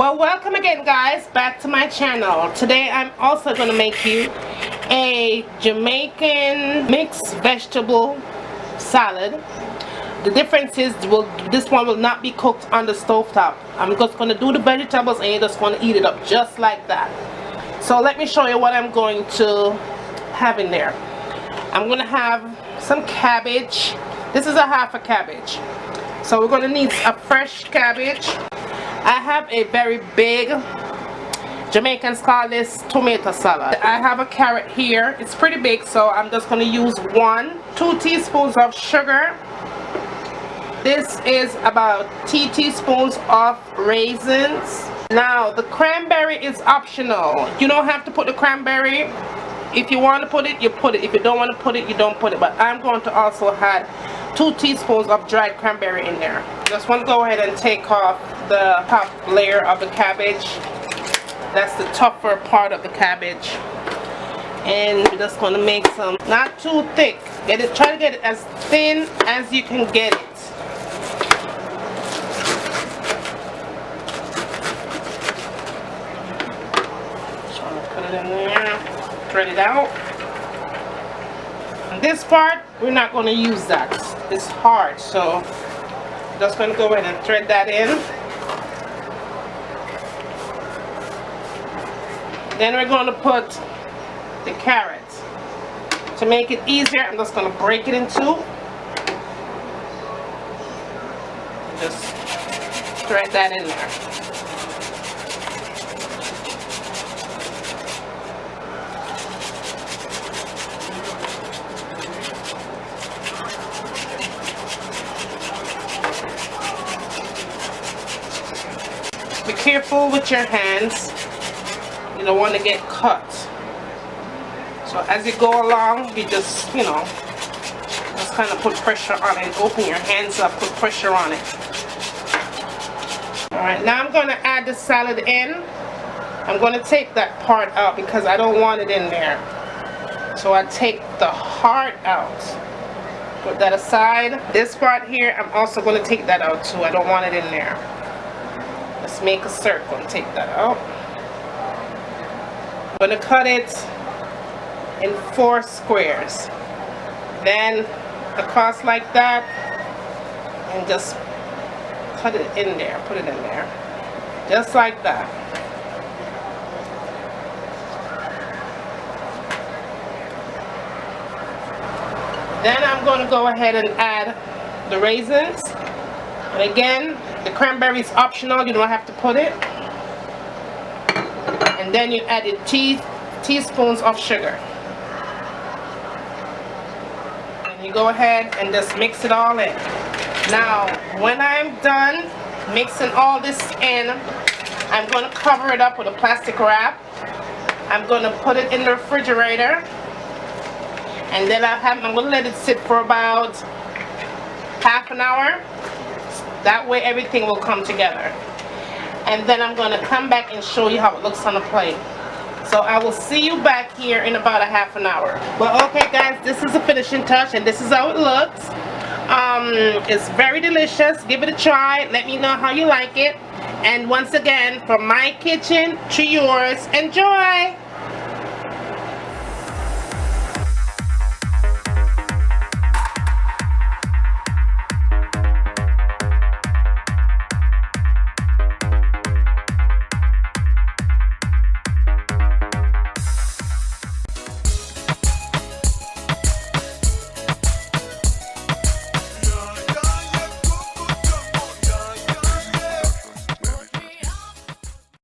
Well, welcome again guys back to my channel. Today I'm also going to make you a Jamaican mixed vegetable salad. The difference is this one will not be cooked on the stovetop. I'm just going to do the vegetables and you're just going to eat it up just like that. So let me show you what I'm going to have in there. I'm going to have some cabbage. This is a half a cabbage. So we're going to need a fresh cabbage. I have a very big, Jamaicans call this tomato salad. I have a carrot here. It's pretty big, so I'm just going to use 2 teaspoons of sugar. This is about 2 teaspoons of raisins. Now the cranberry is optional. You don't have to put the cranberry. If you want to put it, you put it. If you don't want to put it, you don't put it. But I'm going to also add 2 teaspoons of dried cranberry in there. Just want to go ahead and take off the top layer of the cabbage. That's the tougher part of the cabbage. And we're just going to make some, not too thick. Try to get it as thin as you can get it. Just want to put it in there, spread it out. And this part, we're not going to use that. It's hard, so just going to go ahead and thread that in. Then we're going to put the carrot. To make it easier, I'm just going to break it in 2. Just thread that in there. Be careful with your hands. You don't want to get cut. So as you go along, you just, just kind of put pressure on it. Open your hands up, put pressure on it. Alright, now I'm going to add the salad in. I'm going to take that part out because I don't want it in there. So I take the heart out. Put that aside. This part here, I'm also going to take that out too. I don't want it in there. Let's make a circle and take that out. I'm going to cut it in 4 squares. Then across like that, and just cut it in there, put it in there. Just like that. Then I'm going to go ahead and add the raisins. And again, the cranberry is optional, you don't have to put it. And then you add 2 teaspoons of sugar. And you go ahead and just mix it all in. Now, when I'm done mixing all this in, I'm going to cover it up with a plastic wrap. I'm going to put it in the refrigerator. And then I'm going to let it sit for about half an hour. That way everything will come together. And then I'm going to come back and show you how it looks on the plate. So I will see you back here in about a half an hour. Well, okay guys, this is the finishing touch and this is how it looks. It's very delicious. Give it a try. Let me know how you like it. And once again, from my kitchen to yours, enjoy!